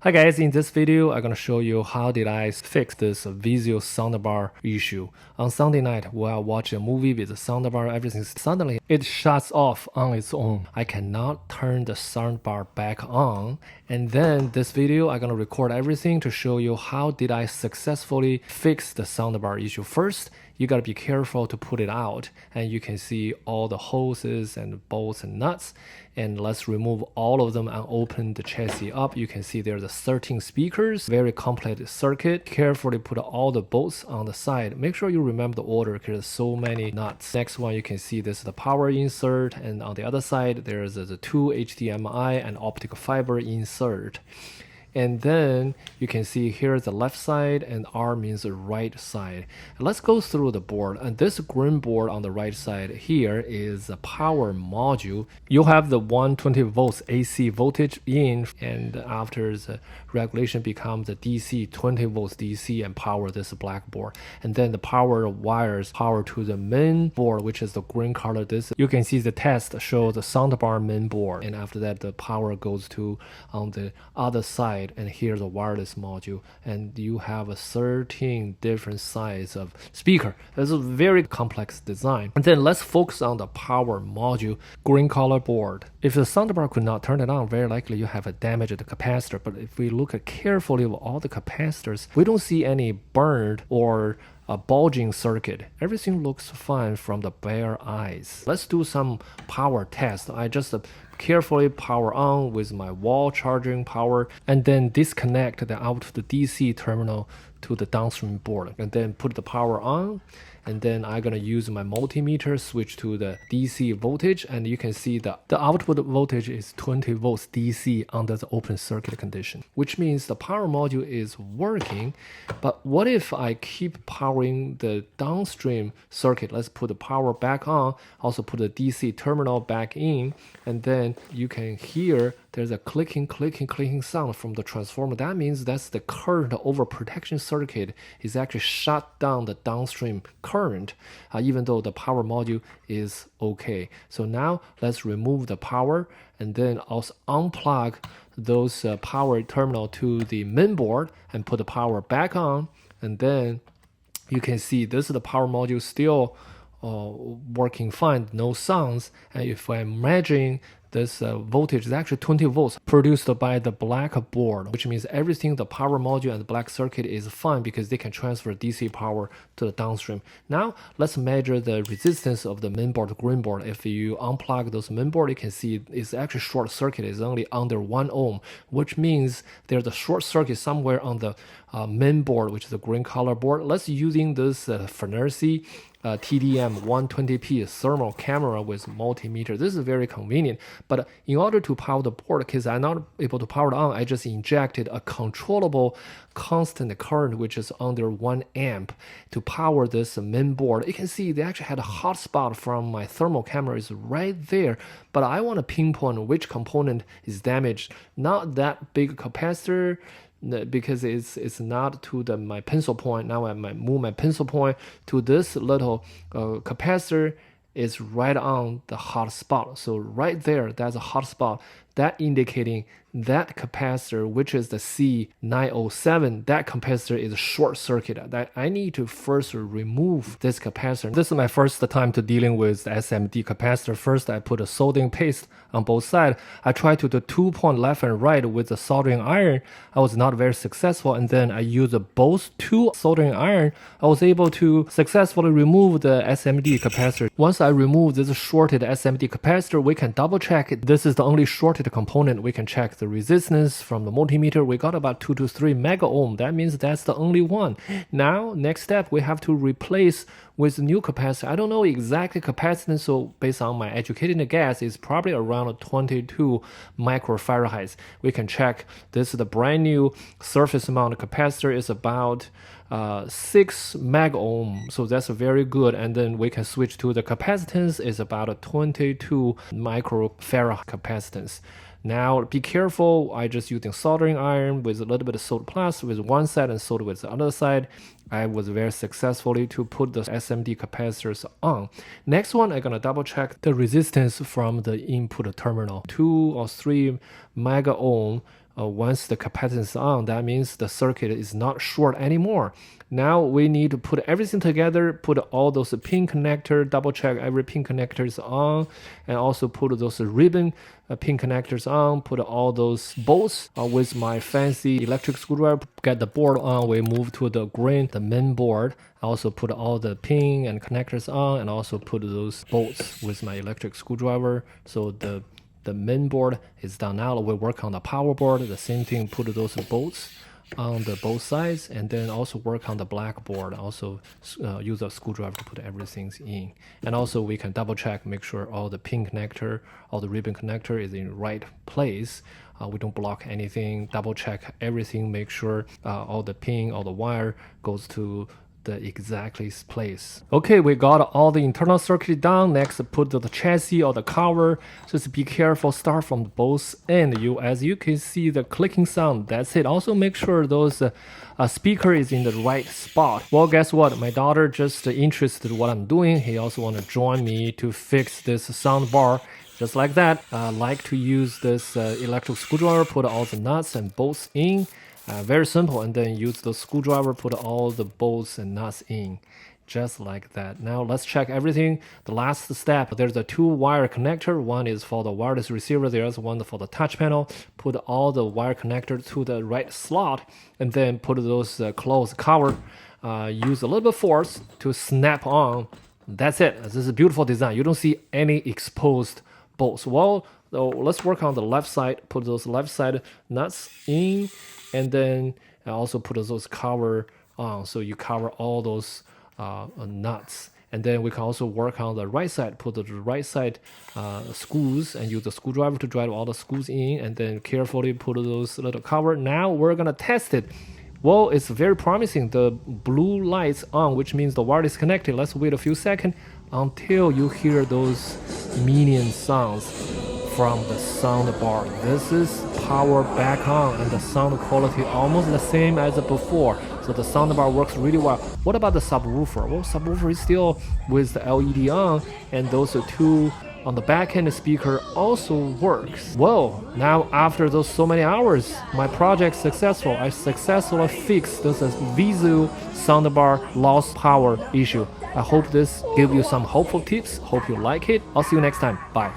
Hi guys, in this video I'm gonna show you how did I fix this Vizio soundbar issue. On Sunday night while watching a movie with the soundbar, everything suddenly it shuts off on its own. I cannot turn the soundbar back on. And then this video I'm gonna record everything to show you how did I successfully fix the soundbar issue. First, you gotta be careful to put it out, and you can see all the hoses and bolts and nuts. And let's remove all of them and open the chassis up. You can see there's 13 speakers, very complex circuit. Carefully put all the bolts on the side. Make sure you remember the order because there's so many nuts. Next one, you can see this is the power insert, and on the other side there's the two HDMI and optical fiber insert. And then you can see here's the left side and R means the right side. Let's go through the board. And this green board on the right side here is a power module. You'll have the 120 volts AC voltage in, and after the regulation becomes the DC 20 volts DC and power this black board. And then the power wires power to the main board, which is the green color. This you can see the test shows the soundbar main board, and after that the power goes to on the other side. And here's a wireless module, and you have a 13 different size of speaker. It's a very complex design. And then let's focus on the power module, green color board. If the soundbar could not turn it on, very likely you have a damaged capacitor. But if we look at carefully at all the capacitors, we don't see any burned or a bulging circuit. Everything looks fine from the bare eyes. Let's do some power test. I just carefully power on with my wall charging power, and then disconnect the out to the DC terminal to the downstream board, and then put the power on. And then I'm gonna use my multimeter, switch to the DC voltage, and you can see the output voltage is 20 volts DC under the open circuit condition, which means the power module is working. But what if I keep powering the downstream circuit? Let's put the power back on, also put the DC terminal back in, and then you can hear there's a clicking sound from the transformer. That means that's the current overprotection circuit is actually shut down the downstream current, even though the power module is okay. So now let's remove the power and then also unplug those power terminal to the main board and put the power back on. And then you can see this is the power module still working fine, no sounds. And if I'm measuring this voltage is actually 20 volts produced by the black board, which means everything, the power module and the black circuit is fine because they can transfer DC power to the downstream. Now let's measure the resistance of the main board, the green board. If you unplug those main board, you can see it's actually short circuit is only under 1 ohm, which means there's a short circuit somewhere on the main board, which is the green color board. Let's using this Furnace TDM 120p thermal camera with multimeter. This is very convenient, but in order to power the board, because I'm not able to power it on, I just injected a controllable constant current, which is under 1 amp to power this main board. You can see they actually had a hot spot from my thermal camera is right there, but I want to pinpoint which component is damaged. Not that big capacitor, because it's not to my pencil point. Now I might move my pencil point to this little capacitor is right on the hot spot. So right there, that's a hot spot. That indicating that capacitor, which is the C907, that capacitor is a short circuit. That I need to first remove this capacitor. This is my first time to dealing with the SMD capacitor. First, I put a soldering paste on both sides. I tried to do 2-point left and right with the soldering iron. I was not very successful, and then I used both two soldering iron. I was able to successfully remove the SMD capacitor. Once I remove this shorted SMD capacitor, we can double check this is the only shorted component. We can check the resistance from the multimeter. We got about 2 to 3 mega ohm. That means that's the only one. Now next step, we have to replace with new capacitor. I don't know exactly capacitance, so based on my educated guess, it's probably around 22 microfarads. We can check this is the brand new surface mount capacitor is about 6 mega ohm, so that's very good. And then we can switch to the capacitance is about a 22 microfarad capacitance. Now be careful, I just using soldering iron with a little bit of solder plus with one side and solder with the other side. I was very successfully to put the SMD capacitors on. Next one, I'm gonna double check the resistance from the input terminal. 2 or 3 mega ohm once the capacitance is on, that means the circuit is not short anymore. Now we need to put everything together, put all those pin connector, double check every pin connector is on, and also put those ribbon pin connectors on, put all those bolts with my fancy electric screwdriver, get the board on. We move to the green, the main board. I also put all the pin and connectors on, and also put those bolts with my electric screwdriver. So the main board is done. Now we work on the power board, the same thing, put those bolts on the both sides, and then also work on the black board. Also use a screwdriver to put everything in. And also we can double check, make sure all the pin connector, all the ribbon connector is in the right place. We don't block anything. Double check everything, make sure all the pin, all the wire goes to the exact place. Okay, we got all the internal circuit done. Next, put the chassis or the cover. Just be careful, start from both ends. As you can see the clicking sound, that's it. Also make sure those speaker is in the right spot. Well, guess what? My daughter just interested in what I'm doing. He also want to join me to fix this sound bar. Just like that. Like to use this electric screwdriver, put all the nuts and bolts in. Very simple, and then use the screwdriver, put all the bolts and nuts in, just like that. Now let's check everything. The last step, there's a 2-wire connector. One is for the wireless receiver, there's one for the touch panel. Put all the wire connectors to the right slot, and then put those closed cover. Use a little bit of force to snap on. That's it. This is a beautiful design. You don't see any exposed bolts. Well, so let's work on the left side. Put those left side nuts in, and then also put those cover on, so you cover all those nuts. And then we can also work on the right side, put the right side screws, and use the screwdriver to drive all the screws in, and then carefully put those little cover. Now we're gonna test it. Well, it's very promising. The blue lights on, which means the wire is connected. Let's wait a few seconds until you hear those minion sounds from the sound bar. This is power back on, and the sound quality almost the same as before. So the sound bar works really well. What about the subwoofer? Well, subwoofer is still with the LED on, and those two on the back end speaker also works. Well, now after those so many hours, my project successful. I successfully fixed this Vizio soundbar lost power issue. I hope this gave you some helpful tips. Hope you like it. I'll see you next time. Bye.